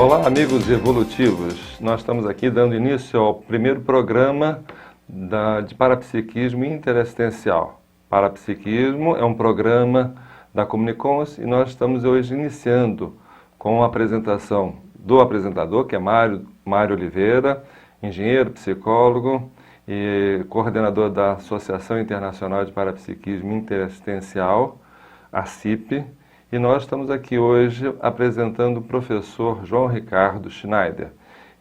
Olá, amigos evolutivos. Nós estamos aqui dando início ao primeiro programa de parapsiquismo interassistencial. Parapsiquismo é um programa da Comunicons e nós estamos hoje iniciando com a apresentação do apresentador, que é Mário Oliveira, engenheiro, psicólogo e coordenador da Associação Internacional de Parapsiquismo Interassistencial, a CIP. E nós estamos aqui hoje apresentando o professor João Ricardo Schneider.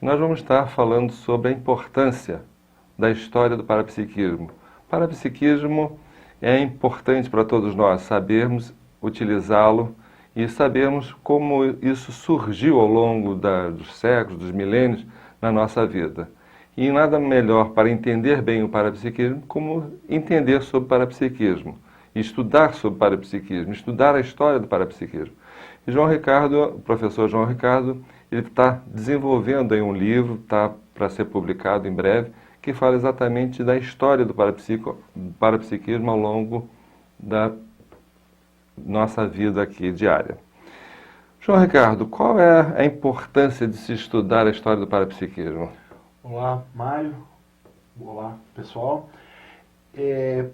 E nós vamos estar falando sobre a importância da história do parapsiquismo. O parapsiquismo é importante para todos nós sabermos utilizá-lo e sabermos como isso surgiu ao longo dos séculos, dos milênios, na nossa vida. E nada melhor para entender bem o parapsiquismo como entender sobre o parapsiquismo. Estudar sobre parapsiquismo, estudar a história do parapsiquismo. E o professor João Ricardo, ele está desenvolvendo aí um livro, está para ser publicado em breve, que fala exatamente da história do parapsiquismo ao longo da nossa vida aqui diária. João Ricardo, qual é a importância de se estudar a história do parapsiquismo? Olá, Mário. Olá, pessoal. É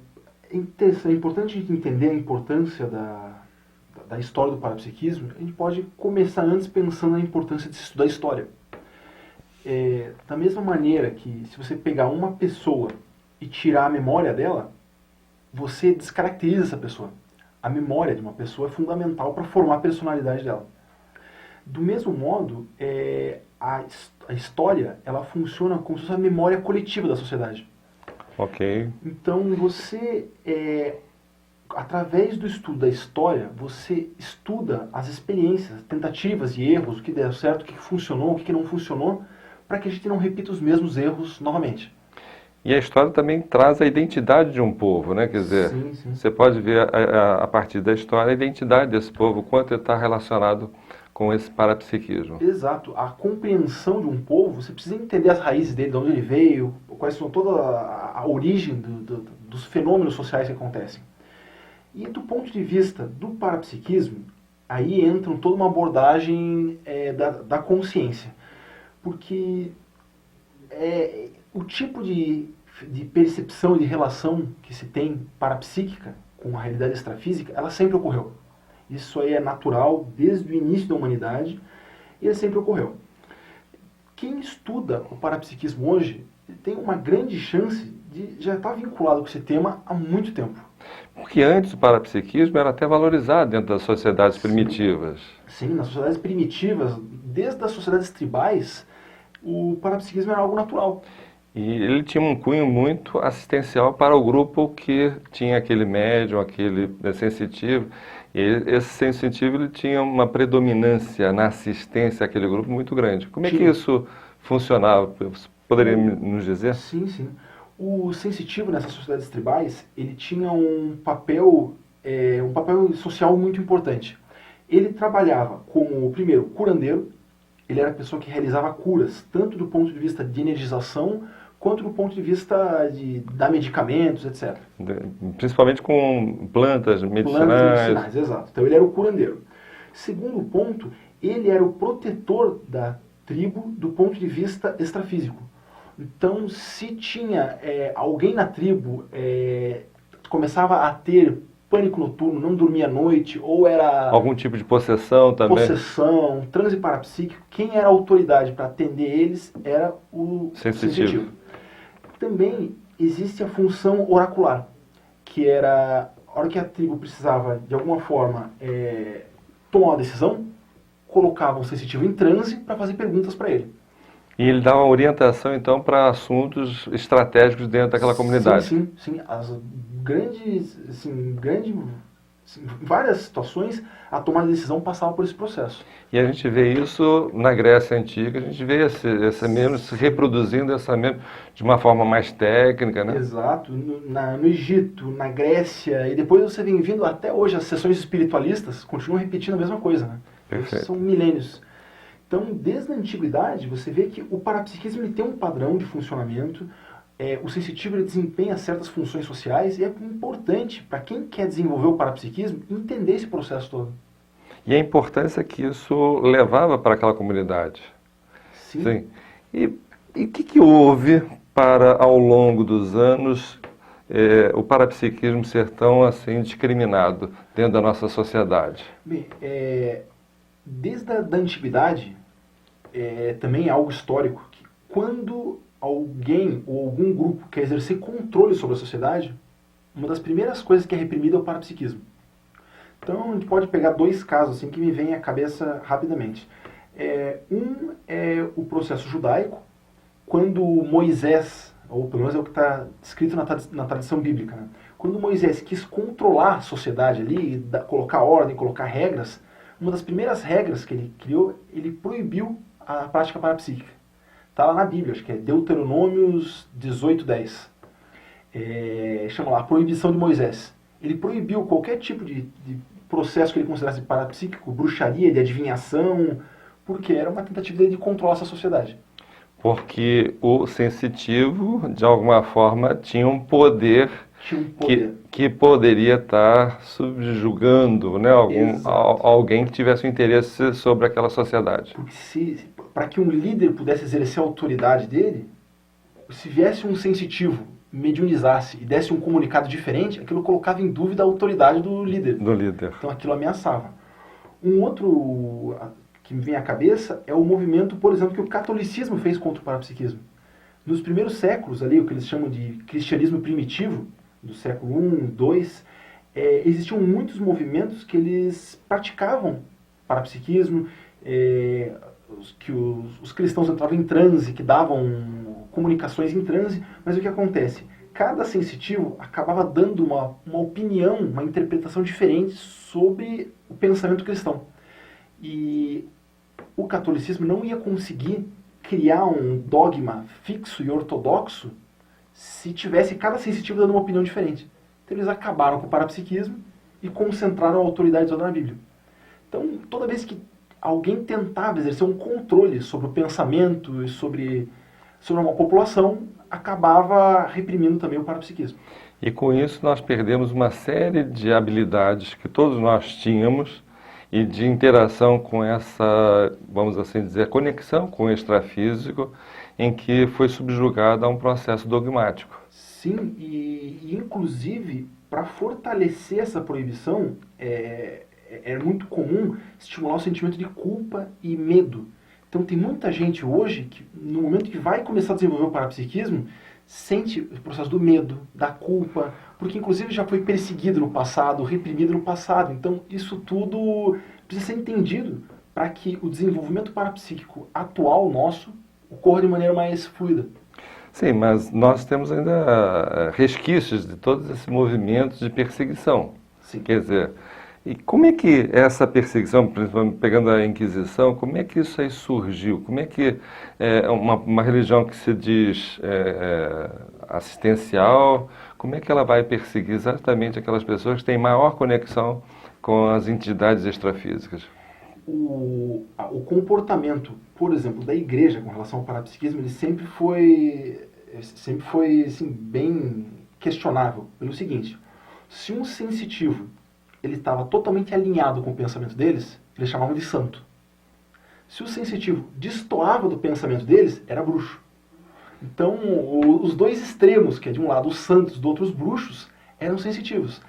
importante entender a importância da história do parapsiquismo. A gente pode começar antes pensando na importância de se estudar a história. Da mesma maneira que se você pegar uma pessoa e tirar a memória dela, você descaracteriza essa pessoa. A memória de uma pessoa é fundamental para formar a personalidade dela. Do mesmo modo, a história ela funciona como se fosse a memória coletiva da sociedade. Ok. Então, você, através do estudo da história, você estuda as experiências, tentativas e erros, o que deu certo, o que funcionou, o que não funcionou, para que a gente não repita os mesmos erros novamente. E a história também traz a identidade de um povo, né? Quer dizer, sim. Você pode ver a partir da história a identidade desse povo, o quanto ele está relacionado com esse parapsiquismo. Exato. A compreensão de um povo, você precisa entender as raízes dele, de onde ele veio, quais são toda a origem dos fenômenos sociais que acontecem. E do ponto de vista do parapsiquismo, aí entra toda uma abordagem da consciência. Porque o tipo de percepção e de relação que se tem parapsíquica com a realidade extrafísica, ela sempre ocorreu. Isso aí é natural desde o início da humanidade e ele sempre ocorreu. Quem estuda o parapsiquismo hoje tem uma grande chance de já estar vinculado com esse tema há muito tempo. Porque antes o parapsiquismo era até valorizado dentro das sociedades primitivas. Sim, nas sociedades primitivas, desde as sociedades tribais, o parapsiquismo era algo natural. E ele tinha um cunho muito assistencial para o grupo que tinha aquele médium, aquele sensitivo. E esse sensitivo ele tinha uma predominância na assistência àquele grupo muito grande. Como é que isso funcionava? Você poderia nos dizer? Sim. O sensitivo nessas sociedades tribais, ele tinha um papel social muito importante. Ele trabalhava como, primeiro, curandeiro. Ele era a pessoa que realizava curas, tanto do ponto de vista de energização, quanto do ponto de vista de dar medicamentos, etc. Principalmente com plantas medicinais. Exato. Então ele era o curandeiro. Segundo ponto, ele era o protetor da tribo do ponto de vista extrafísico. Então, se tinha alguém na tribo começava a ter pânico noturno, não dormia à noite, ou era... Algum tipo de possessão também? Possessão, transe parapsíquico. Quem era a autoridade para atender eles era o sensitivo. Também existe a função oracular, que era a hora que a tribo precisava, de alguma forma, tomar uma decisão, colocava o sensitivo em transe para fazer perguntas para ele. E ele dava orientação, então, para assuntos estratégicos dentro daquela comunidade. Sim. Várias situações, a tomada de decisão passava por esse processo. E a gente vê isso na Grécia Antiga, a gente vê essa menos se reproduzindo essa menos de uma forma mais técnica, né? Exato. No Egito, na Grécia, e depois você vem vindo até hoje, as sessões espiritualistas continuam repetindo a mesma coisa, né? Perfeito. São milênios. Então, desde a antiguidade, você vê que o parapsiquismo ele tem um padrão de funcionamento, o sensitivo ele desempenha certas funções sociais e é importante para quem quer desenvolver o parapsiquismo entender esse processo todo. E a importância que isso levava para aquela comunidade. Sim. Sim. E o que houve para, ao longo dos anos, o parapsiquismo ser tão assim discriminado dentro da nossa sociedade? Bem, desde a da antiguidade, também é algo histórico, que quando alguém ou algum grupo quer exercer controle sobre a sociedade, uma das primeiras coisas que é reprimida é o parapsiquismo. Então, a gente pode pegar dois casos assim, que me vêm à cabeça rapidamente. Um é o processo judaico, quando Moisés, ou pelo menos é o que está escrito na tradição bíblica, né? Quando Moisés quis controlar a sociedade ali, colocar ordem, colocar regras, uma das primeiras regras que ele criou, ele proibiu a prática parapsíquica. Está lá na Bíblia, acho que é Deuteronômios 18:10. Chama lá, a proibição de Moisés. Ele proibiu qualquer tipo de processo que ele considerasse parapsíquico, bruxaria, de adivinhação, porque era uma tentativa de controlar essa sociedade. Porque o sensitivo, de alguma forma, tinha um poder, Tinha um poder. que poderia estar subjugando, né, alguém que tivesse um interesse sobre aquela sociedade. Porque para que um líder pudesse exercer a autoridade dele, se viesse um sensitivo, mediunizasse e desse um comunicado diferente, aquilo colocava em dúvida a autoridade do líder. Do líder. Então aquilo ameaçava. Um outro que me vem à cabeça é o movimento, por exemplo, que o catolicismo fez contra o parapsiquismo. Nos primeiros séculos, ali, o que eles chamam de cristianismo primitivo, do século I, II, existiam muitos movimentos que eles praticavam parapsiquismo, que os cristãos entravam em transe, que davam comunicações em transe, mas o que acontece? Cada sensitivo acabava dando uma opinião, uma interpretação diferente sobre o pensamento cristão. E o catolicismo não ia conseguir criar um dogma fixo e ortodoxo se tivesse cada sensitivo dando uma opinião diferente. Então eles acabaram com o parapsiquismo e concentraram a autoridade toda na Bíblia. Então, toda vez que alguém tentava exercer um controle sobre o pensamento e sobre uma população, acabava reprimindo também o parapsiquismo. E com isso nós perdemos uma série de habilidades que todos nós tínhamos e de interação com essa, vamos assim dizer, conexão com o extrafísico, em que foi subjugado a um processo dogmático. Sim, e inclusive, para fortalecer essa proibição, é muito comum estimular o sentimento de culpa e medo. Então tem muita gente hoje que, no momento que vai começar a desenvolver o parapsiquismo, sente o processo do medo, da culpa, porque inclusive já foi perseguido no passado, reprimido no passado. Então isso tudo precisa ser entendido para que o desenvolvimento parapsíquico atual nosso ocorra de maneira mais fluida. Sim, mas nós temos ainda resquícios de todos esses movimentos de perseguição. Sim. Quer dizer, e como é que essa perseguição, principalmente pegando a Inquisição, como é que isso aí surgiu? Como é que uma religião que se diz assistencial, como é que ela vai perseguir exatamente aquelas pessoas que têm maior conexão com as entidades extrafísicas? O comportamento, por exemplo, da igreja com relação ao parapsiquismo, ele sempre foi assim, bem questionável. Pelo seguinte, se um sensitivo ele estava totalmente alinhado com o pensamento deles, eles chamavam de santo. Se o sensitivo destoava do pensamento deles, era bruxo. Então, os dois extremos, que é de um lado os santos, do outro os bruxos, eram sensitivos.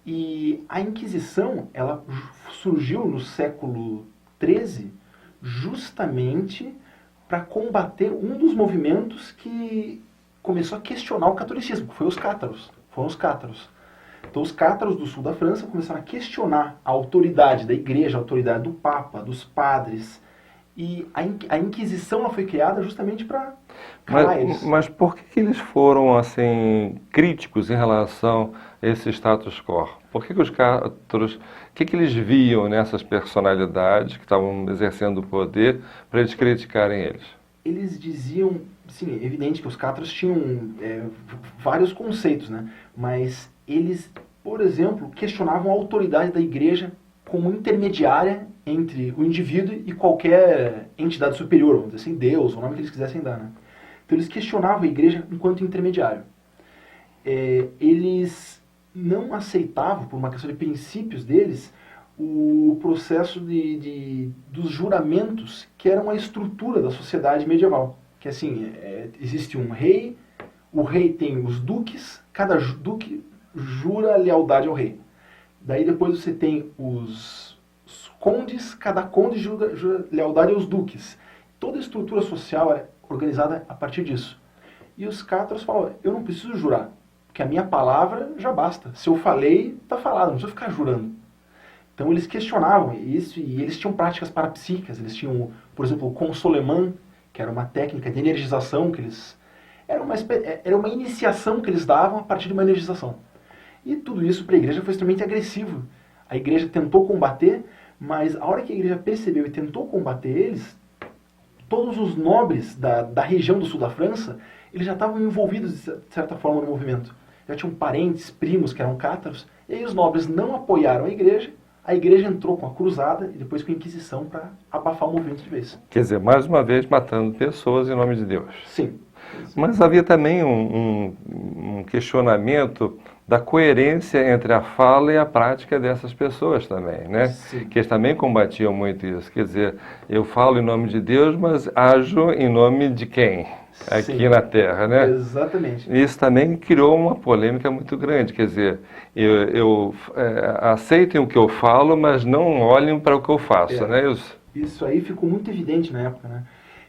E a Inquisição, ela surgiu no século XIII justamente para combater um dos movimentos que começou a questionar o catolicismo, que foi os cátaros. Foram os cátaros. Então os cátaros do sul da França começaram a questionar a autoridade da igreja, a autoridade do papa, dos padres. E a Inquisição ela foi criada justamente para calar eles. Mas por que eles foram assim críticos em relação a esse status quo? Por que os cátaros, o que eles viam nessas personalidades que estavam exercendo o poder para eles criticarem eles? Eles diziam, sim, é evidente que os cátaros tinham vários conceitos, né? Mas eles, por exemplo, questionavam a autoridade da igreja como intermediária entre o indivíduo e qualquer entidade superior, vamos dizer assim, Deus, o nome que eles quisessem dar, né? Então eles questionavam a igreja enquanto intermediário. Eles não aceitavam, por uma questão de princípios deles, o processo dos juramentos, que era uma estrutura da sociedade medieval. Que assim, existe um rei, o rei tem os duques, cada duque jura lealdade ao rei. Daí depois você tem os condes, cada conde jura lealdade aos duques. Toda a estrutura social é organizada a partir disso. E os cátaros falam, eu não preciso jurar, porque a minha palavra já basta. Se eu falei, está falado, não preciso ficar jurando. Então eles questionavam isso e eles tinham práticas parapsíquicas. Eles tinham, por exemplo, o consolemã, que era uma técnica de energização que eles... Era uma iniciação que eles davam a partir de uma energização. E tudo isso para a igreja foi extremamente agressivo. A igreja tentou combater, mas a hora que a igreja percebeu e tentou combater eles, todos os nobres da região do sul da França, eles já estavam envolvidos de certa forma no movimento. Já tinham parentes, primos que eram cátaros, e aí os nobres não apoiaram a igreja entrou com a cruzada e depois com a Inquisição para abafar o movimento de vez. Quer dizer, mais uma vez matando pessoas em nome de Deus. Sim. Mas havia também um questionamento da coerência entre a fala e a prática dessas pessoas também, né? Sim. Que eles também combatiam muito isso. Quer dizer, eu falo em nome de Deus, mas ajo em nome de quem? Aqui Sim. na Terra, né? Exatamente. Isso também criou uma polêmica muito grande. Quer dizer, aceitem o que eu falo, mas não olhem para o que eu faço, né? Isso aí ficou muito evidente na época, né?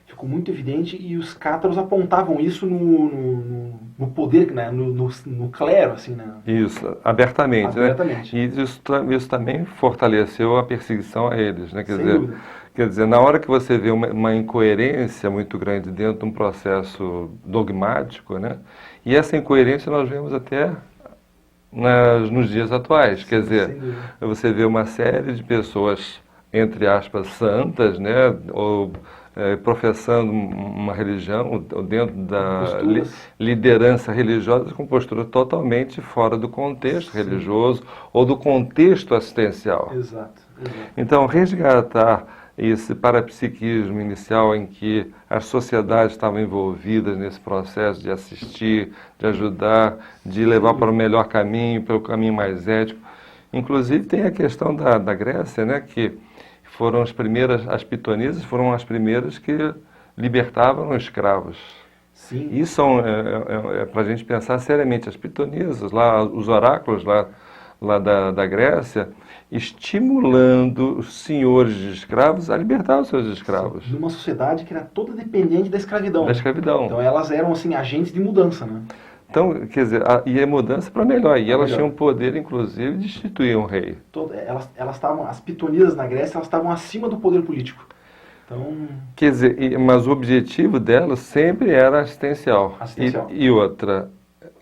Ficou muito evidente e os cátaros apontavam isso no poder, né? no clero, assim, né? Isso, abertamente, Abertamente. né? E isso também fortaleceu a perseguição a eles, né? Sem dúvida. Quer dizer, na hora que você vê uma incoerência muito grande dentro de um processo dogmático, né? E essa incoerência nós vemos até nos dias atuais. Quer dizer, você vê uma série de pessoas, entre aspas, santas, né? Ou professando uma religião, ou dentro da liderança religiosa, com postura totalmente fora do contexto religioso ou do contexto assistencial. Exato. Então, resgatar esse parapsiquismo inicial em que as sociedades estavam envolvidas nesse processo de assistir, de ajudar, de levar para o melhor caminho, para o caminho mais ético. Inclusive, tem a questão da Grécia, né, que foram as pitonisas foram as primeiras que libertavam os escravos. Sim. Isso é para a gente pensar seriamente. As pitonisas, lá, os oráculos lá da Grécia, estimulando os senhores de escravos a libertar os seus escravos. Numa sociedade que era toda dependente da escravidão. Da escravidão. Então elas eram assim agentes de mudança, né? Então, quer dizer, e a mudança para melhor. E elas tinham o poder, inclusive, de instituir um rei. Elas estavam, as pitonisas na Grécia, elas estavam acima do poder político. Então... Quer dizer, mas o objetivo delas sempre era assistencial. E outra,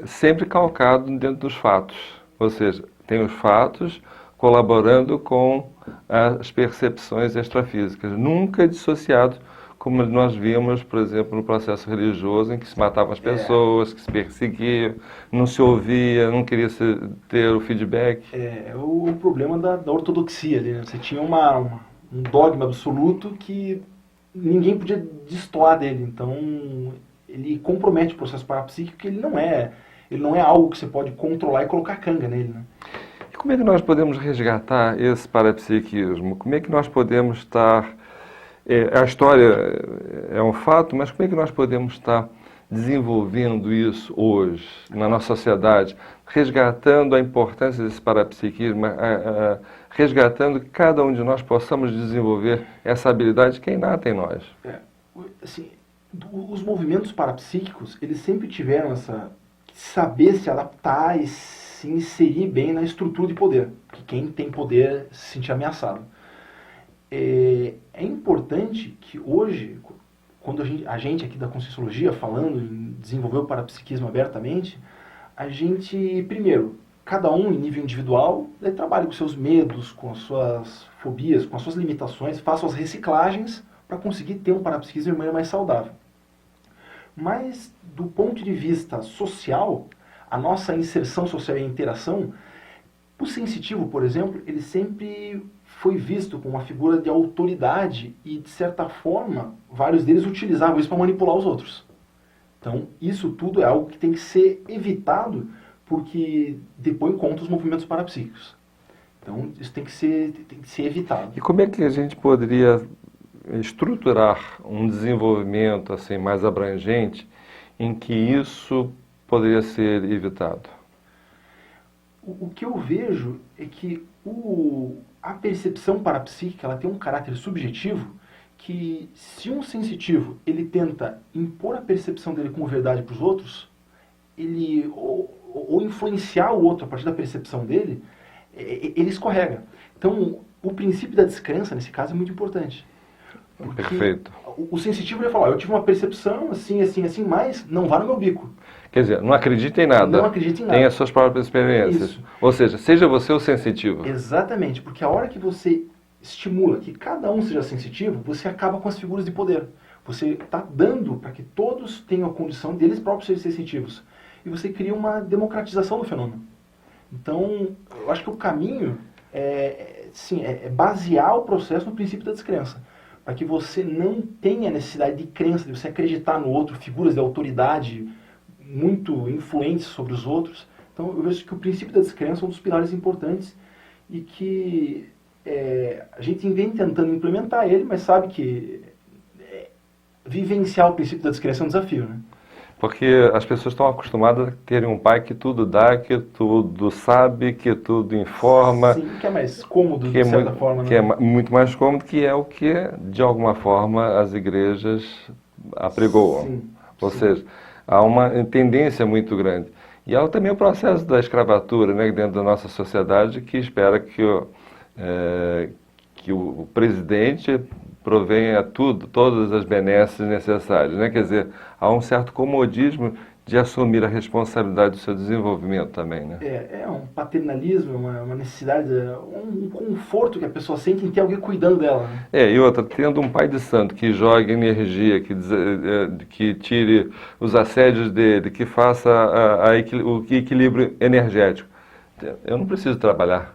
sempre calcado dentro dos fatos. Ou seja, tem os fatos colaborando com as percepções extrafísicas. Nunca dissociado, como nós vimos, por exemplo, no processo religioso, em que se matavam as pessoas, que se perseguia, não se ouvia, não queria ter o feedback. É o problema da ortodoxia ali, né? Você tinha um dogma absoluto que ninguém podia destoar dele. Então, ele compromete o processo parapsíquico, que ele não é algo que você pode controlar e colocar canga nele, né? E como é que nós podemos resgatar esse parapsiquismo? Como é que nós podemos estar... a história é um fato, mas como é que nós podemos estar desenvolvendo isso hoje, na nossa sociedade, resgatando a importância desse parapsiquismo, resgatando que cada um de nós possamos desenvolver essa habilidade que é inata em nós? Assim, os movimentos parapsíquicos, eles sempre tiveram essa... saber se adaptar e se inserir bem na estrutura de poder, porque quem tem poder se sentir ameaçado. É importante que hoje, quando a gente aqui da Conscienciologia, falando em desenvolver o parapsiquismo abertamente, a gente, primeiro, cada um em nível individual, trabalhe com seus medos, com as suas fobias, com as suas limitações, faça as reciclagens para conseguir ter um parapsiquismo de maneira mais saudável. Mas, do ponto de vista social, a nossa inserção social e a interação, o sensitivo, por exemplo, ele sempre foi visto como uma figura de autoridade e, de certa forma, vários deles utilizavam isso para manipular os outros. Então, isso tudo é algo que tem que ser evitado porque depõe contra os movimentos parapsíquicos. Então, isso tem que ser evitado. E como é que a gente poderia estruturar um desenvolvimento assim mais abrangente em que isso poderia ser evitado? O que eu vejo é que a percepção parapsíquica ela tem um caráter subjetivo que, se um sensitivo ele tenta impor a percepção dele como verdade para os outros, ele ou influenciar o outro a partir da percepção dele, ele escorrega. Então, o princípio da descrença, nesse caso, é muito importante. Perfeito. O sensitivo vai falar, eu tive uma percepção assim, assim, assim, mas não vá no meu bico. Quer dizer, não acredita em nada. Não acredita em nada. Tenha as suas próprias experiências. Isso. Ou seja, seja você o sensitivo. Exatamente, porque a hora que você estimula que cada um seja sensitivo, você acaba com as figuras de poder. Você está dando para que todos tenham a condição deles próprios serem sensitivos. E você cria uma democratização do fenômeno. Então, eu acho que o caminho é basear o processo no princípio da descrença. Para que você não tenha necessidade de crença, de você acreditar no outro, figuras de autoridade muito influentes sobre os outros. Então, eu vejo que o princípio da descrença é um dos pilares importantes e que a gente vem tentando implementar ele, mas sabe que vivenciar o princípio da descrença é um desafio, né? Porque as pessoas estão acostumadas a terem um pai que tudo dá, que tudo sabe, que tudo informa. Sim, que é mais cômodo, de certa forma. Que é muito mais cômodo, que é o que, de alguma forma, as igrejas apregoam. Sim, Ou sim. seja, há uma tendência muito grande. E há também o processo da escravatura, né, dentro da nossa sociedade, que espera que o presidente provenha todas as benesses necessárias, né? Quer dizer, há um certo comodismo de assumir a responsabilidade do seu desenvolvimento também, né? É um paternalismo, uma necessidade, um conforto que a pessoa sente em ter alguém cuidando dela, né? E outra, tendo um pai de santo que jogue energia, que tire os assédios dele, que faça o equilíbrio energético, eu não preciso trabalhar.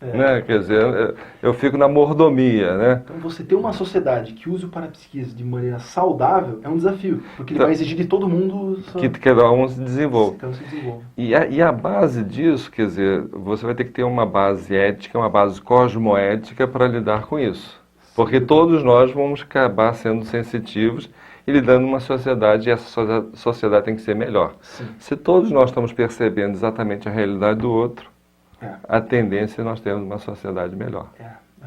Né? Quer dizer, eu fico na mordomia, né? Então você ter uma sociedade que use o parapsiquismo de maneira saudável é um desafio, porque ele vai exigir de todo mundo que cada um se desenvolva. Cada um se desenvolva. E a base disso, quer dizer, você vai ter que ter uma base ética, uma base cosmoética para lidar com isso. Porque todos nós vamos acabar sendo sensitivos e lidando numa sociedade, e essa sociedade tem que ser melhor. Sim. Se todos nós estamos percebendo exatamente a realidade do outro, a tendência é nós termos uma sociedade melhor. É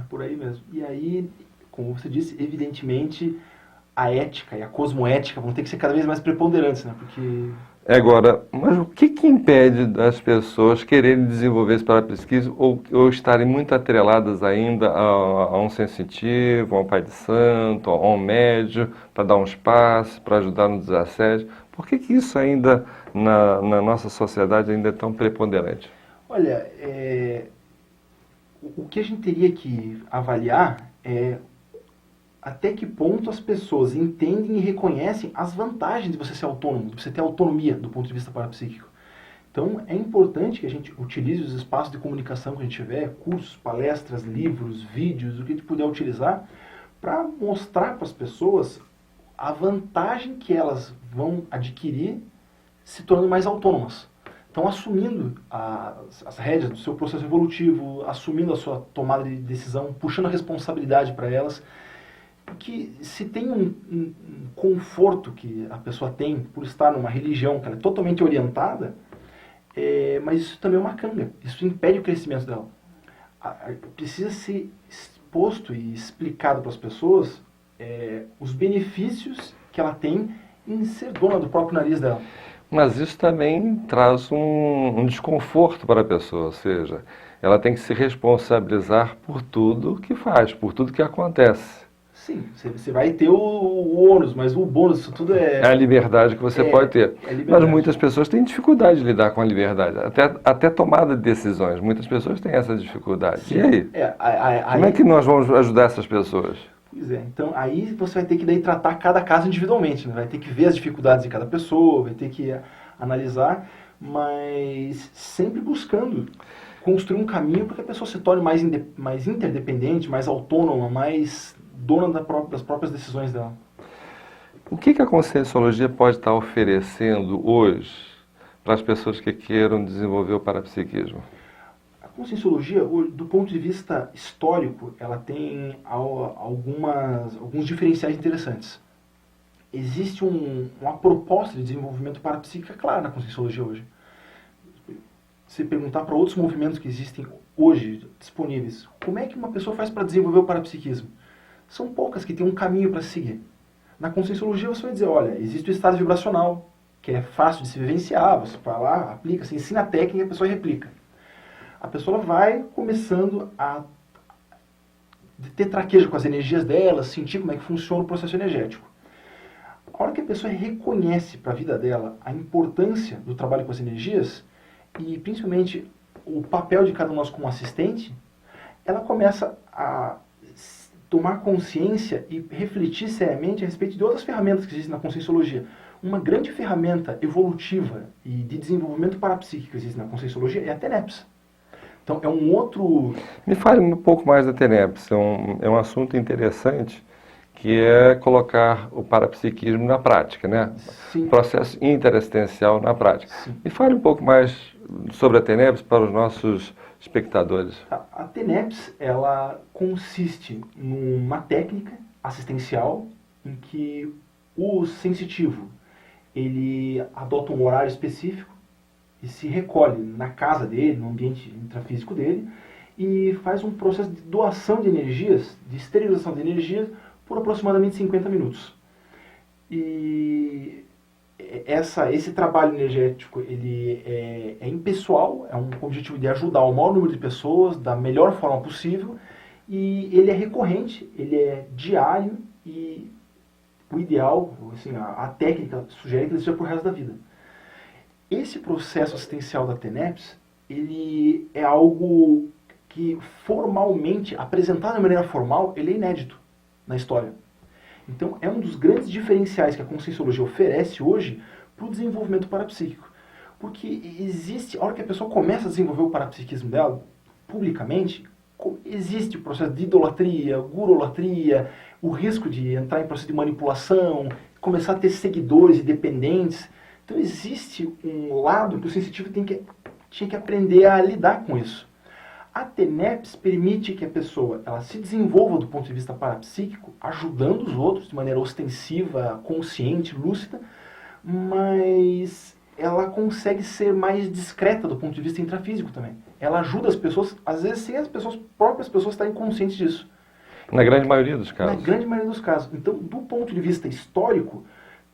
por aí mesmo. E aí, como você disse, evidentemente a ética e a cosmoética vão ter que ser cada vez mais preponderantes, né? Porque... Agora, mas o que impede das pessoas quererem desenvolver esse parapsiquismo ou estarem muito atreladas ainda a um sensitivo, a um pai de santo, a um médio, para dar um espaço, para ajudar no desassédio? Por que isso ainda, na nossa sociedade, ainda é tão preponderante? Olha, o que a gente teria que avaliar é até que ponto as pessoas entendem e reconhecem as vantagens de você ser autônomo, de você ter autonomia do ponto de vista parapsíquico. Então, é importante que a gente utilize os espaços de comunicação que a gente tiver, cursos, palestras, livros, vídeos, o que a gente puder utilizar, para mostrar para as pessoas a vantagem que elas vão adquirir se tornando mais autônomas. Então, assumindo as rédeas do seu processo evolutivo, assumindo a sua tomada de decisão, puxando a responsabilidade para elas. Porque se tem um conforto que a pessoa tem por estar numa religião que ela é totalmente orientada, mas isso também é uma canga. Isso impede o crescimento dela. Precisa ser exposto e explicado para as pessoas os benefícios que ela tem em ser dona do próprio nariz dela. Mas isso também traz um desconforto para a pessoa, ou seja, ela tem que se responsabilizar por tudo que faz, por tudo que acontece. Sim, você vai ter o ônus, mas o bônus, isso tudo é a liberdade que você pode ter. Mas muitas pessoas têm dificuldade de lidar com a liberdade, até tomada de decisões. Muitas pessoas têm essa dificuldade. Sim. E aí? Como é que nós vamos ajudar essas pessoas? Pois é, então aí você vai ter que daí tratar cada caso individualmente, né? Vai ter que ver as dificuldades de cada pessoa, vai ter que analisar, mas sempre buscando construir um caminho para que a pessoa se torne mais interdependente, mais autônoma, mais dona das próprias decisões dela. O que a Conscienciologia pode estar oferecendo hoje para as pessoas que queiram desenvolver o parapsiquismo? A Conscienciologia, do ponto de vista histórico, ela tem alguns diferenciais interessantes. Existe uma proposta de desenvolvimento parapsíquica clara na Conscienciologia hoje. Se perguntar para outros movimentos que existem hoje disponíveis, como é que uma pessoa faz para desenvolver o parapsiquismo? São poucas que têm um caminho para seguir. Na Conscienciologia você vai dizer, olha, existe o estado vibracional, que é fácil de se vivenciar, você vai lá, aplica, você ensina a técnica e a pessoa replica. A pessoa vai começando a ter traquejo com as energias dela, sentir como é que funciona o processo energético. A hora que a pessoa reconhece para a vida dela a importância do trabalho com as energias, e principalmente o papel de cada um de nós como assistente, ela começa a tomar consciência e refletir seriamente a respeito de outras ferramentas que existem na Conscienciologia. Uma grande ferramenta evolutiva e de desenvolvimento parapsíquico que existe na Conscienciologia é a TENEPS. Então é um outro... Me fale um pouco mais da TENEPS, é um assunto interessante, que é colocar o parapsiquismo na prática, né? Sim. O processo interassistencial na prática. Sim. Me fale um pouco mais sobre a TENEPS para os nossos espectadores. A TENEPS, ela consiste numa técnica assistencial em que o sensitivo, ele adota um horário específico e se recolhe na casa dele, no ambiente intrafísico dele, e faz um processo de doação de energias, de esterilização de energias, por aproximadamente 50 minutos. E esse trabalho energético ele é impessoal, é um objetivo de ajudar o maior número de pessoas da melhor forma possível, e ele é recorrente, ele é diário, e o ideal, assim, a técnica sugere que ele seja por resto da vida. Esse processo assistencial da TENEPS, ele é algo que formalmente, apresentado de maneira formal, ele é inédito na história. Então, é um dos grandes diferenciais que a Conscienciologia oferece hoje para o desenvolvimento parapsíquico. Porque existe, a hora que a pessoa começa a desenvolver o parapsiquismo dela, publicamente, existe o processo de idolatria, gurolatria, o risco de entrar em processo de manipulação, começar a ter seguidores e dependentes. Então, existe um lado que o sensitivo tinha que aprender a lidar com isso. A TENEPS permite que a pessoa ela se desenvolva do ponto de vista parapsíquico, ajudando os outros de maneira ostensiva, consciente, lúcida, mas ela consegue ser mais discreta do ponto de vista intrafísico também. Ela ajuda as pessoas, às vezes sem as próprias pessoas estarem conscientes disso. Na grande maioria dos casos. Na grande maioria dos casos. Então, do ponto de vista histórico,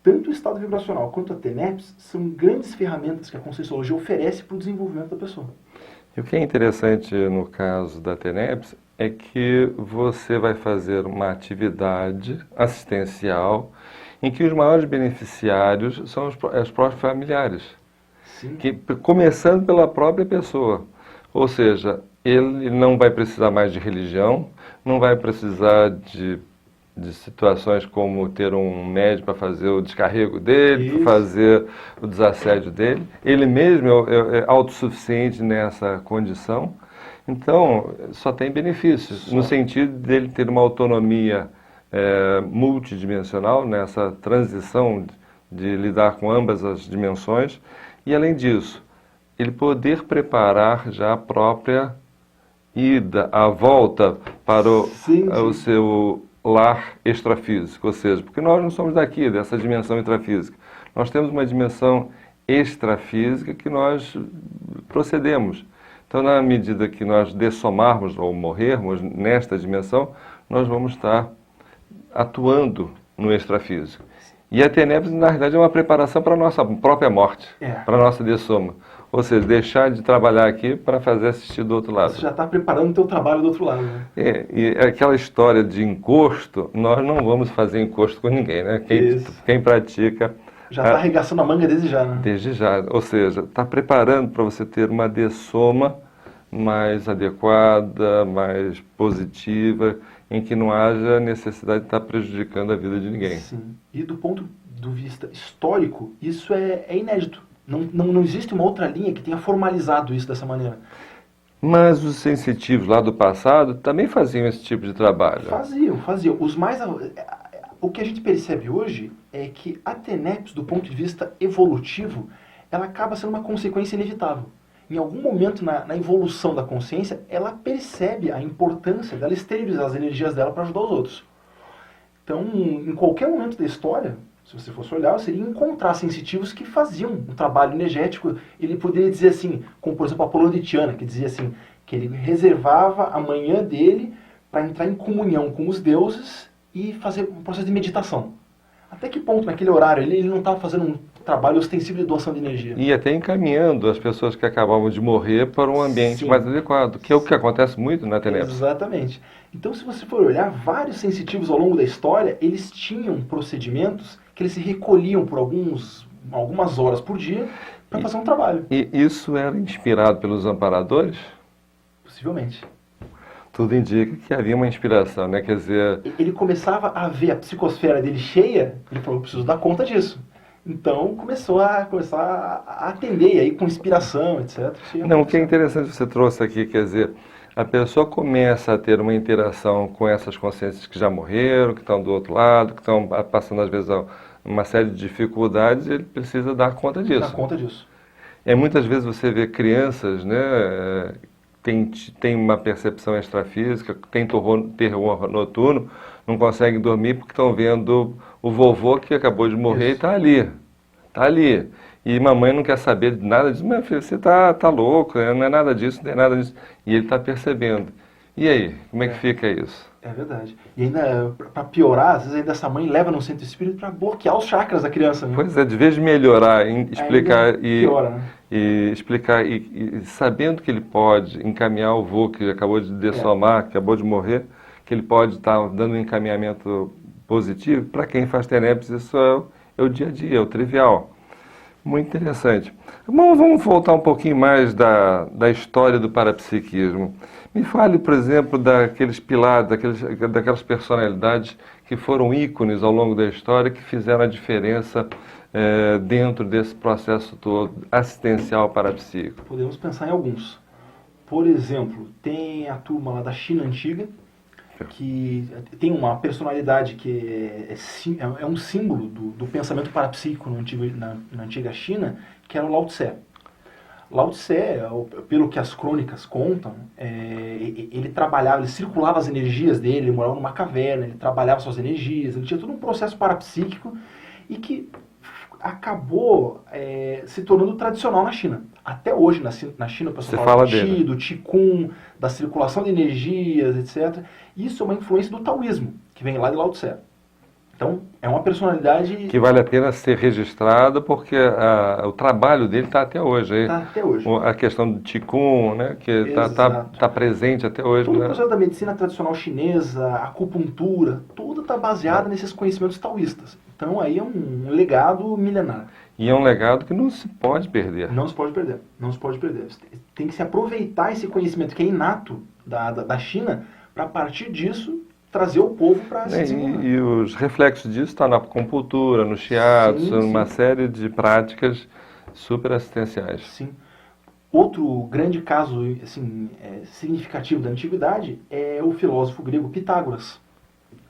tanto o estado vibracional quanto a TENEPS são grandes ferramentas que a Conscienciologia oferece para o desenvolvimento da pessoa. E o que é interessante no caso da TENEPS é que você vai fazer uma atividade assistencial em que os maiores beneficiários são os próprios familiares. Sim. Começando pela própria pessoa. Ou seja, ele não vai precisar mais de religião, não vai precisar de situações como ter um médico para fazer o descarrego dele, para fazer o desassédio dele. Ele mesmo é autossuficiente nessa condição. Então, só tem benefícios, no sentido dele ter uma autonomia multidimensional, nessa transição de lidar com ambas as dimensões. E, além disso, ele poder preparar já a própria ida, a volta para o seu lar extrafísico, ou seja, porque nós não somos daqui, dessa dimensão intrafísica. Nós temos uma dimensão extrafísica que nós procedemos. Então, na medida que nós dessomarmos ou morrermos nesta dimensão, nós vamos estar atuando no extrafísico. E a TENEPS, na realidade, é uma preparação para a nossa própria morte, para a nossa dessoma. Ou seja, deixar de trabalhar aqui para fazer assistir do outro lado. Você já está preparando o teu trabalho do outro lado, né? E aquela história de encosto, nós não vamos fazer encosto com ninguém, né? Quem pratica... Já está arregaçando a manga desde já, né? Desde já. Ou seja, está preparando para você ter uma dessoma mais adequada, mais positiva, em que não haja necessidade de estar prejudicando a vida de ninguém. Sim. E do ponto de vista histórico, isso é inédito. Não existe uma outra linha que tenha formalizado isso dessa maneira. Mas os sensitivos lá do passado também faziam esse tipo de trabalho. Faziam. O que a gente percebe hoje é que a TENEPS, do ponto de vista evolutivo, ela acaba sendo uma consequência inevitável. em algum momento na evolução da consciência, ela percebe a importância dela esterilizar as energias dela para ajudar os outros. Então, em qualquer momento da história, se você fosse olhar, você iria encontrar sensitivos que faziam um trabalho energético. Ele poderia dizer assim, como por exemplo Apolônio de Tiana, que dizia assim, que ele reservava a manhã dele para entrar em comunhão com os deuses e fazer um processo de meditação. Até que ponto, naquele horário, ele não estava fazendo um trabalho ostensivo de doação de energia? E até encaminhando as pessoas que acabavam de morrer para um ambiente mais adequado, que é o que acontece muito na TENEPS. Exatamente. Então, se você for olhar, vários sensitivos ao longo da história, eles tinham procedimentos que eles se recolhiam por algumas horas por dia para fazer um trabalho. E isso era inspirado pelos amparadores? Possivelmente. Tudo indica que havia uma inspiração, né? Quer dizer... Ele começava a ver a psicosfera dele cheia, ele falou, eu preciso dar conta disso. Então começou a atender aí com inspiração, etc. Não, o que é interessante você trouxe aqui, quer dizer, a pessoa começa a ter uma interação com essas consciências que já morreram, que estão do outro lado, que estão passando às vezes uma série de dificuldades, e ele precisa dar conta disso. Dar conta disso. E muitas vezes você vê crianças, né, tem uma percepção extrafísica, tem terror noturno, não conseguem dormir porque estão vendo o vovô que acabou de morrer e está ali. Está ali. E mamãe não quer saber de nada disso. Meu filho, você tá louco, não é nada disso, não é nada disso. E ele está percebendo. E aí, como é que fica isso? É verdade. E ainda, para piorar, às vezes ainda essa mãe leva no centro espírita para bloquear os chakras da criança. Né? Pois é, de vez de melhorar, explicar piora, né? e explicar, e sabendo que ele pode encaminhar o vô que acabou de dessomar, que acabou de morrer, que ele pode estar dando um encaminhamento positivo, para quem faz TENEPS isso é o dia a dia, é o trivial. Muito interessante. Bom, vamos voltar um pouquinho mais da história do parapsiquismo. Me fale, por exemplo, daqueles pilares, daquelas personalidades que foram ícones ao longo da história, que fizeram a diferença dentro desse processo todo assistencial parapsíquico. Podemos pensar em alguns. Por exemplo, tem a turma lá da China Antiga, que tem uma personalidade que é um símbolo do pensamento parapsíquico na antiga China, que era o Lao Tse. Lao Tse, pelo que as crônicas contam, ele circulava as energias dele, ele morava numa caverna, ele trabalhava suas energias, ele tinha todo um processo parapsíquico e que acabou se tornando tradicional na China. Até hoje, na China, o pessoal fala do Qi, do Qigong, da circulação de energias, etc. Isso é uma influência do taoísmo, que vem lá de Lao Tse. Então, é uma personalidade... que vale a pena ser registrada, porque o trabalho dele está até hoje. Está até hoje. A questão do Qigong, né, que está presente até hoje. Todo o né? processo da medicina tradicional chinesa, a acupuntura, tudo está baseado nesses conhecimentos taoístas. Então, aí é um legado milenar. E é um legado que não se pode perder. Não se pode perder. Não se pode perder. Tem que se aproveitar esse conhecimento que é inato da China, para a partir disso trazer o povo para se desenvolver. E os reflexos disso estão na acupuntura, no shiatsu, numa série de práticas super assistenciais. Sim. Outro grande caso assim, significativo da antiguidade é o filósofo grego Pitágoras.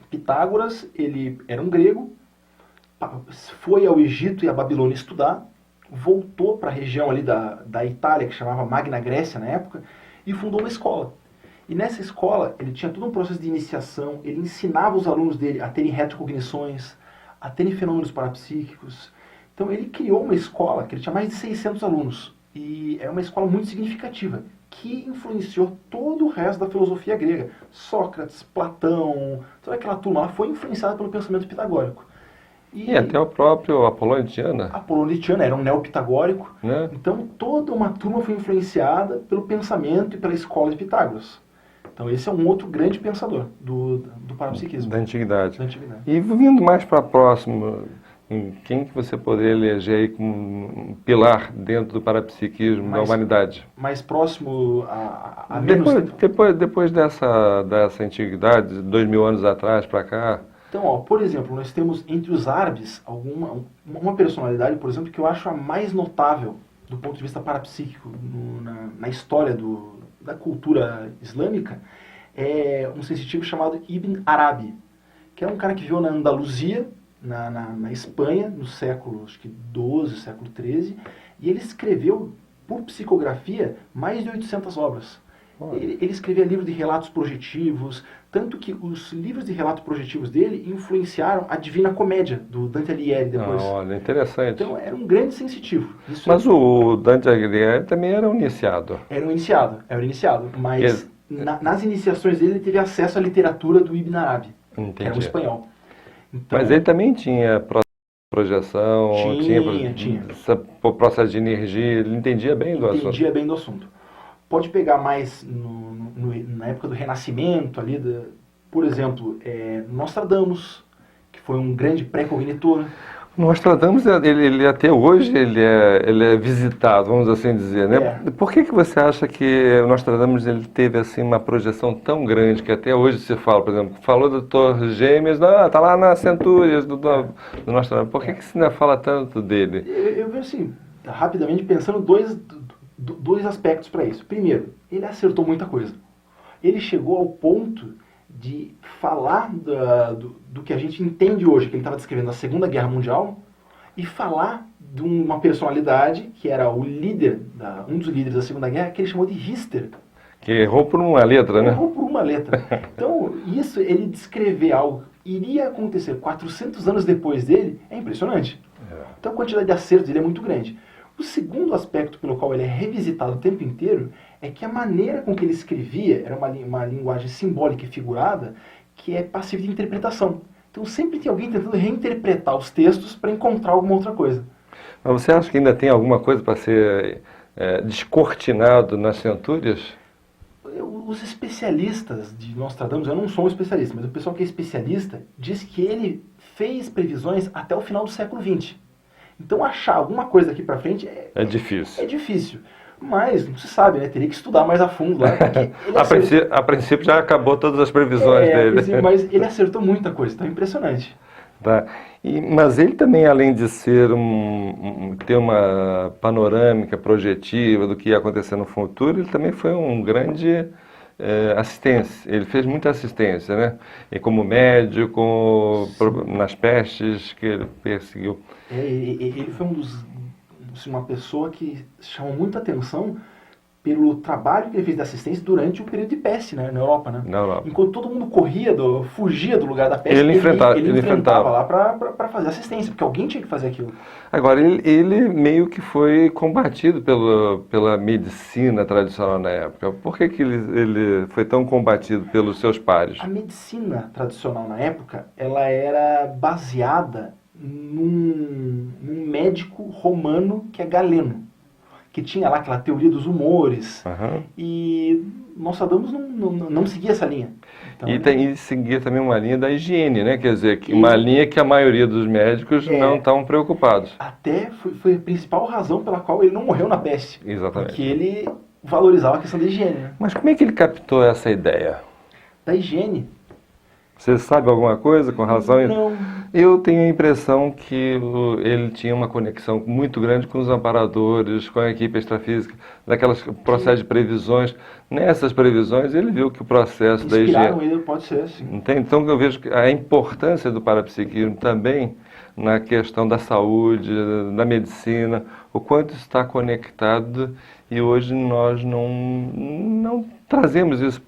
Pitágoras, ele era um grego, foi ao Egito e à Babilônia estudar, voltou para a região ali da Itália, que chamava Magna Grécia na época, e fundou uma escola. E nessa escola, ele tinha todo um processo de iniciação, ele ensinava os alunos dele a terem retrocognições, a terem fenômenos parapsíquicos. Então ele criou uma escola, que ele tinha mais de 600 alunos, e é uma escola muito significativa, que influenciou todo o resto da filosofia grega. Sócrates, Platão, toda aquela turma lá foi influenciada pelo pensamento pitagórico. E até o próprio Apolônio de Tiana. Apolônio de Tiana era um neopitagórico, né? Então toda uma turma foi influenciada pelo pensamento e pela escola de Pitágoras. Então esse é um outro grande pensador do parapsiquismo. Da antiguidade. E vindo mais para próximo, quem que você poderia eleger aí como um pilar dentro do parapsiquismo da humanidade? Mais próximo a depois dessa antiguidade, 2000 anos atrás para cá. Então, por exemplo, nós temos entre os árabes uma personalidade, por exemplo, que eu acho a mais notável do ponto de vista parapsíquico na história da cultura islâmica, é um sensitivo chamado Ibn Arabi, que é um cara que viveu na Andaluzia, na Espanha, no século acho que 12, século 13, e ele escreveu por psicografia, mais de 800 obras. Ele escrevia livros de relatos projetivos, tanto que os livros de relatos projetivos dele influenciaram a Divina Comédia, do Dante Alighieri depois. Olha, interessante. Então era um grande sensitivo. Isso Mas o Dante Alighieri também era um iniciado. era um iniciado, mas nas iniciações dele ele teve acesso à literatura do Ibn Arabi, que era um Entendi. espanhol. Então, Mas ele também tinha projeção, Tinha. esse processo de energia, ele entendia bem do assunto. entendia bem do assunto. Pode pegar mais na época do Renascimento, ali, por exemplo, Nostradamus, que foi um grande pré-cognitor. Nostradamus, ele até hoje ele é visitado, vamos assim dizer, né? Por que você acha que o Nostradamus ele teve assim uma projeção tão grande que até hoje se fala, por exemplo, falou do Torres Gêmeas, tá lá nas Centúrias do Nostradamus. Por que se ainda fala tanto dele? Eu vejo assim, rapidamente pensando dois aspectos para isso. Primeiro, ele acertou muita coisa. Ele chegou ao ponto de falar do que a gente entende hoje, que ele estava descrevendo a Segunda Guerra Mundial, e falar de uma personalidade que era o líder, um dos líderes da Segunda Guerra, que ele chamou de Richter. Que errou por uma letra, né? Errou por uma letra. Então, isso, ele descrever algo que iria acontecer 400 anos depois dele, é impressionante. Então, a quantidade de acertos dele é muito grande. O segundo aspecto pelo qual ele é revisitado o tempo inteiro é que a maneira com que ele escrevia era uma linguagem simbólica e figurada que é passível de interpretação. Então sempre tem alguém tentando reinterpretar os textos para encontrar alguma outra coisa. Mas você acha que ainda tem alguma coisa para ser descortinado nas centúrias? Os especialistas de Nostradamus, eu não sou um especialista, mas o pessoal que é especialista diz que ele fez previsões até o final do século XX. Então achar alguma coisa daqui para frente é difícil. É difícil. Mas, não se sabe, né? Teria que estudar mais a fundo lá. A princípio já acabou todas as previsões dele. Mas ele acertou muita coisa, então é impressionante. Tá. Mas ele também, além de ser ter uma panorâmica projetiva do que ia acontecer no futuro, ele também foi um grande assistência. Ele fez muita assistência, né? E como médico, nas pestes que ele perseguiu. Ele foi uma pessoa que chamou muita atenção pelo trabalho que ele fez de assistência durante o período de peste, né, na Europa, né? Na Europa. Enquanto todo mundo fugia do lugar da peste, ele enfrentava lá para fazer assistência, porque alguém tinha que fazer aquilo. Agora, ele meio que foi combatido pela medicina tradicional na época. Por que ele foi tão combatido pelos seus pares? A medicina tradicional na época, ela era baseada num médico romano que é Galeno, que tinha lá aquela teoria dos humores, e Nostradamus não seguia essa linha. Então, e seguia também uma linha da higiene, né? Quer dizer, uma linha que a maioria dos médicos não estavam preocupados. Até foi a principal razão pela qual ele não morreu na peste. Exatamente. Porque ele valorizava a questão da higiene. Né? Mas como é que ele captou essa ideia? Da higiene. Você sabe alguma coisa com relação a isso? Não. Eu tenho a impressão que ele tinha uma conexão muito grande com os amparadores, com a equipe extrafísica, daquelas processos de previsões. Nessas previsões, ele viu que o processo da higiene... Ele, pode ser, sim. Entende? Então, eu vejo que a importância do parapsiquismo também na questão da saúde, da medicina, o quanto isso está conectado, e hoje nós não trazemos isso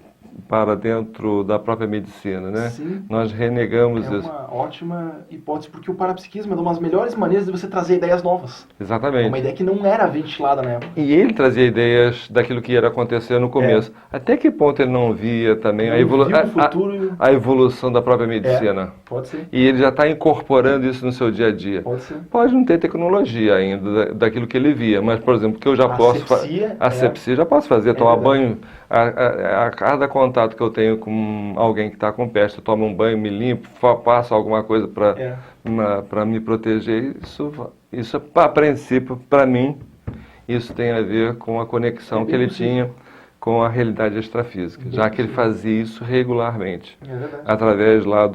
para dentro da própria medicina, né? Sim. Nós renegamos isso. É uma ótima hipótese, porque o parapsiquismo é uma das melhores maneiras de você trazer ideias novas. Exatamente. É uma ideia que não era ventilada na época. E ele trazia ideias daquilo que ia acontecer no começo. Até que ponto ele não via também a evolução da própria medicina? Pode ser. E ele já está incorporando isso no seu dia a dia. Pode ser. Pode não ter tecnologia ainda daquilo que ele via, mas, por exemplo, que eu já posso fazer. Asepsia já posso fazer, tomar banho. A cada contato que eu tenho com alguém que está com peste, eu tomo um banho, me limpo, passo alguma coisa para me proteger. Isso, a princípio, para mim, isso tem a ver com a conexão que ele tinha com a realidade extrafísica, já que ele fazia isso regularmente, através lá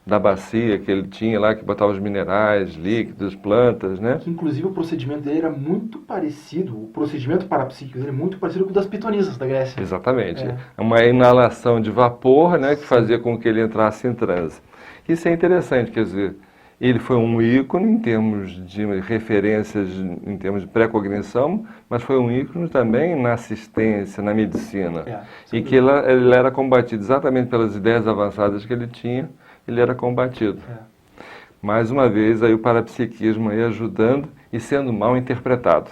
da bacia que ele tinha lá, que botava os minerais, líquidos, plantas, né? Que, inclusive, o procedimento dele era muito parecido, o procedimento parapsíquico dele é muito parecido com o das pitonisas da Grécia. Exatamente. Uma inalação de vapor, né, que fazia com que ele entrasse em transe. Isso é interessante, quer dizer, Ele foi um ícone em termos de referências, em termos de pré-cognição, mas foi um ícone também na assistência, na medicina. E que ele era combatido exatamente pelas ideias avançadas que ele tinha, ele era combatido. Mais uma vez, aí o parapsiquismo aí ajudando e sendo mal interpretado.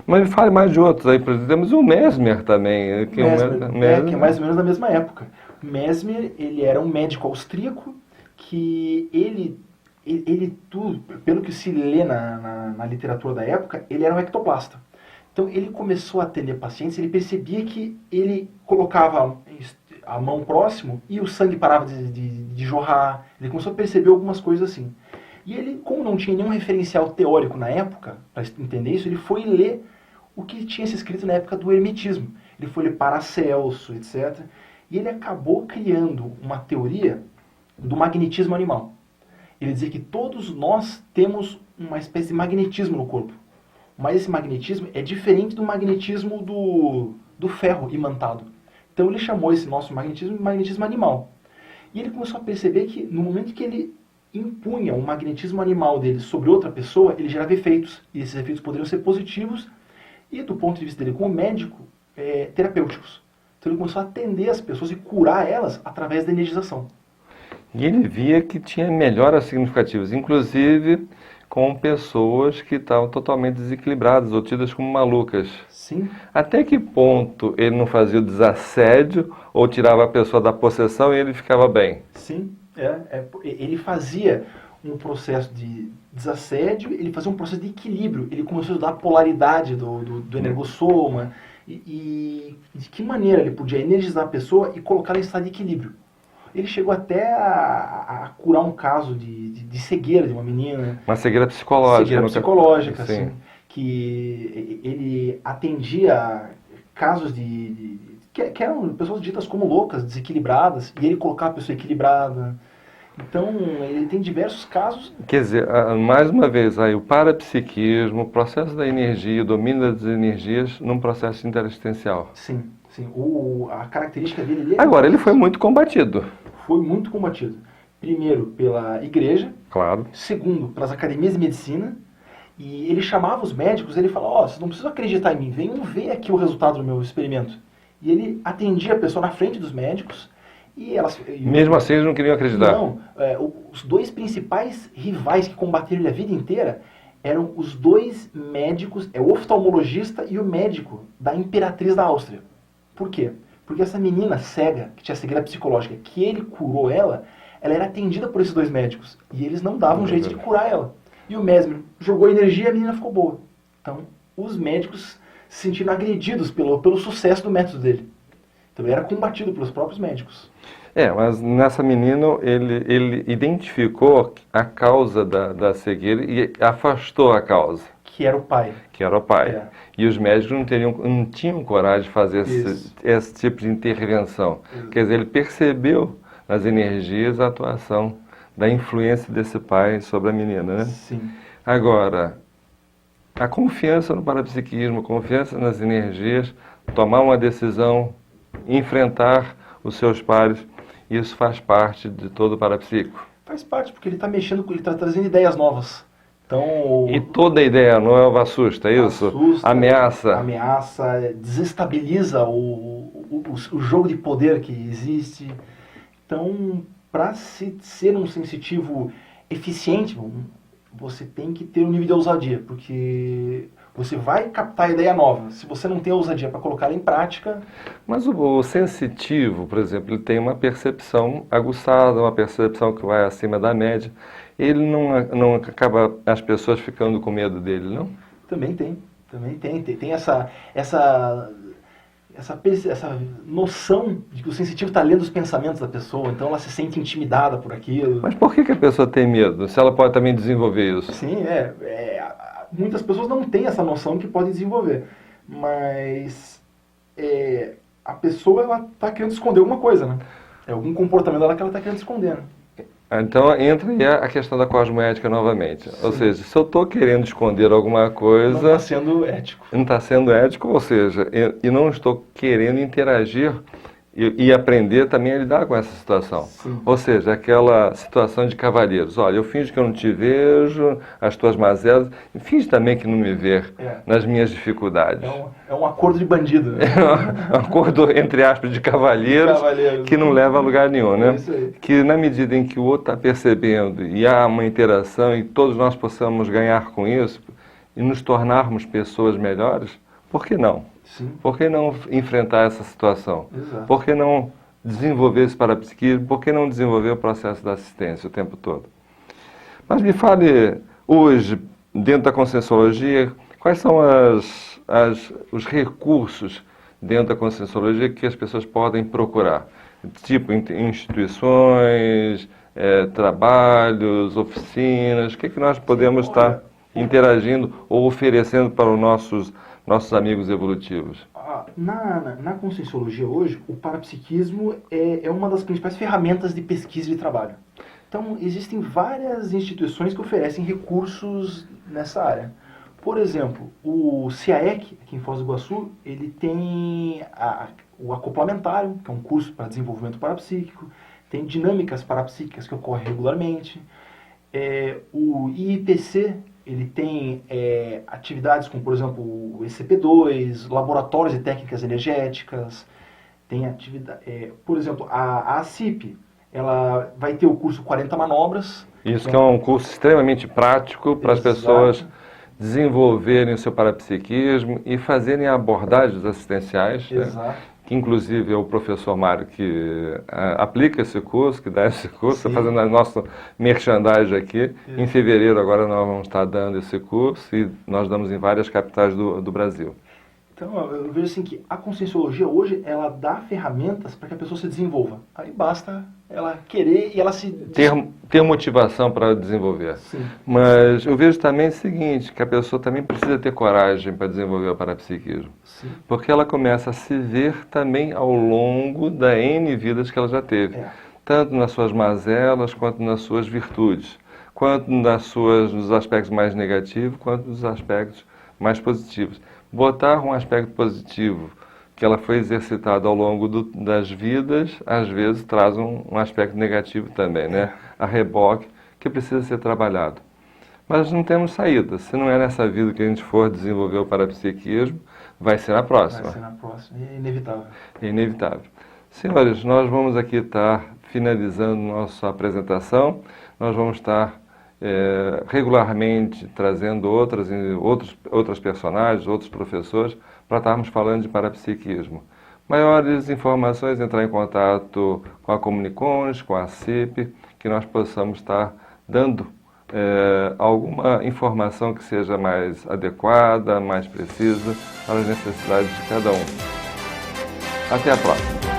Mas me fale mais de outros aí, por exemplo, temos o Mesmer também. Que é mais ou menos da mesma época. Mesmer, ele era um médico austríaco que tudo, pelo que se lê na literatura da época, ele era um ectoplasta. Então ele começou a atender pacientes, ele percebia que ele colocava a mão próximo e o sangue parava de jorrar. Ele começou a perceber algumas coisas assim. E ele, como não tinha nenhum referencial teórico na época, para entender isso, ele foi ler o que tinha se escrito na época do hermetismo. Ele foi ler Paracelso, etc. E ele acabou criando uma teoria do magnetismo animal. Ele dizia que todos nós temos uma espécie de magnetismo no corpo. Mas esse magnetismo é diferente do magnetismo do ferro imantado. Então ele chamou esse nosso magnetismo de magnetismo animal. E ele começou a perceber que no momento que ele impunha o magnetismo animal dele sobre outra pessoa, ele gerava efeitos. E esses efeitos poderiam ser positivos e, do ponto de vista dele como médico, terapêuticos. Então ele começou a atender as pessoas e curar elas através da energização. E ele via que tinha melhoras significativas, inclusive com pessoas que estavam totalmente desequilibradas ou tidas como malucas. Sim. Até que ponto ele não fazia o desassédio ou tirava a pessoa da possessão e ele ficava bem? Sim, ele fazia um processo de desassédio, ele fazia um processo de equilíbrio, ele começou a estudar a polaridade do energossoma e de que maneira ele podia energizar a pessoa e colocá-la em estado de equilíbrio. Ele chegou até a curar um caso de cegueira de uma menina. Uma cegueira psicológica. Cegueira psicológica, assim. Que ele atendia casos que eram pessoas ditas como loucas, desequilibradas, e ele colocava a pessoa equilibrada. Então, ele tem diversos casos. Quer dizer, mais uma vez, aí, o parapsiquismo, o processo da energia, o domínio das energias num processo interassistencial. Sim. A característica dele... Agora, ele foi muito combatido. Foi muito combatido. Primeiro, pela igreja. Claro. Segundo, pelas academias de medicina. E ele chamava os médicos, ele falava, vocês não precisam acreditar em mim, venham ver aqui o resultado do meu experimento. E ele atendia a pessoa na frente dos médicos. Mesmo assim, eles não queriam acreditar. Não. Os dois principais rivais que combateram ele a vida inteira eram os dois médicos, o oftalmologista e o médico da Imperatriz da Áustria. Por quê? Porque essa menina cega, que tinha cegueira psicológica, que ele curou ela era atendida por esses dois médicos. E eles não davam jeito de curar ela. E o Mesmer jogou energia e a menina ficou boa. Então, os médicos se sentiram agredidos pelo sucesso do método dele. Então, ele era combatido pelos próprios médicos. Mas nessa menina, ele identificou a causa da cegueira e afastou a causa. Que era o pai. E os médicos não tinham coragem de fazer esse tipo de intervenção. Quer dizer, ele percebeu nas energias a atuação da influência desse pai sobre a menina, né? Sim. Agora, a confiança no parapsiquismo, a confiança nas energias, tomar uma decisão, enfrentar os seus pares, isso faz parte de todo o parapsíquico. Faz parte, porque ele está mexendo, ele está trazendo ideias novas. Então, e toda ideia nova assusta, é isso? Assusta, ameaça, desestabiliza o jogo de poder que existe. Então, para ser um sensitivo eficiente, você tem que ter um nível de ousadia, porque você vai captar a ideia nova. Se você não tem ousadia para colocar ela em prática... Mas o sensitivo, por exemplo, ele tem uma percepção aguçada, uma percepção que vai acima da média. Ele não acaba as pessoas ficando com medo dele, não? Também tem. Tem essa noção de que o sensitivo está lendo os pensamentos da pessoa, então ela se sente intimidada por aquilo. Mas por que a pessoa tem medo? Se ela pode também desenvolver isso? Sim, muitas pessoas não têm essa noção que pode desenvolver, mas a pessoa está querendo esconder alguma coisa, né? É algum comportamento dela que ela está querendo esconder, né? Então entra aí a questão da cosmoética novamente. Sim. Ou seja, se eu estou querendo esconder alguma coisa... Não está sendo ético. Não está sendo ético, ou seja, e não estou querendo interagir e aprender também a lidar com essa situação. Sim. Ou seja, aquela situação de cavalheiros. Olha, eu finjo que eu não te vejo, as tuas mazelas, e finge também que não me vê nas minhas dificuldades. É um acordo de bandido. Né? É um acordo, entre aspas, de cavalheiros, que não leva a lugar nenhum, né? É isso aí. Que na medida em que o outro está percebendo e há uma interação e todos nós possamos ganhar com isso e nos tornarmos pessoas melhores, por que não? Sim. Por que não enfrentar essa situação? Exato. Por que não desenvolver esse parapsiquismo? Por que não desenvolver o processo da assistência o tempo todo? Mas me fale hoje, dentro da Conscienciologia, quais são os recursos dentro da Conscienciologia que as pessoas podem procurar? Tipo instituições, trabalhos, oficinas, o que nós podemos estar interagindo ou oferecendo para os nossos amigos evolutivos? Na Conscienciologia hoje, o parapsiquismo é uma das principais ferramentas de pesquisa e de trabalho. Então, existem várias instituições que oferecem recursos nessa área. Por exemplo, o CIAEC, aqui em Foz do Iguaçu, ele tem o acoplamentário, que é um curso para desenvolvimento parapsíquico, tem dinâmicas parapsíquicas que ocorrem regularmente, o IIPC, ele tem atividades como, por exemplo, o ECP2, laboratórios de técnicas energéticas, tem atividade, por exemplo, a ACIP, ela vai ter o curso 40 manobras. Isso que é um curso extremamente prático para as pessoas desenvolverem o seu parapsiquismo e fazerem abordagens assistenciais, né? Que inclusive é o professor Mário que aplica esse curso, que dá esse curso, está fazendo a nossa merchandising aqui. Em fevereiro agora nós vamos estar dando esse curso e nós damos em várias capitais do Brasil. Então eu vejo assim que a Conscienciologia hoje, ela dá ferramentas para que a pessoa se desenvolva. Aí basta ela querer e ela se... Ter motivação para desenvolver. Sim. Mas eu vejo também o seguinte, que a pessoa também precisa ter coragem para desenvolver o parapsiquismo. Sim. Porque ela começa a se ver também ao longo da N vidas que ela já teve. Tanto nas suas mazelas, quanto nas suas virtudes. Quanto nos aspectos mais negativos, quanto nos aspectos mais positivos. Botar um aspecto positivo que ela foi exercitada ao longo das vidas, às vezes traz um aspecto negativo também, né? A reboque, que precisa ser trabalhado. Mas não temos saída. Se não é nessa vida que a gente for desenvolver o parapsiquismo, vai ser na próxima. Vai ser na próxima. É inevitável. É inevitável. Senhores, nós vamos aqui estar finalizando nossa apresentação. Nós vamos estar regularmente trazendo outras personagens, outros professores, para estarmos falando de parapsiquismo. Maiores informações, entrar em contato com a Comunicones, com a CIP, que nós possamos estar dando alguma informação que seja mais adequada, mais precisa para as necessidades de cada um. Até a próxima.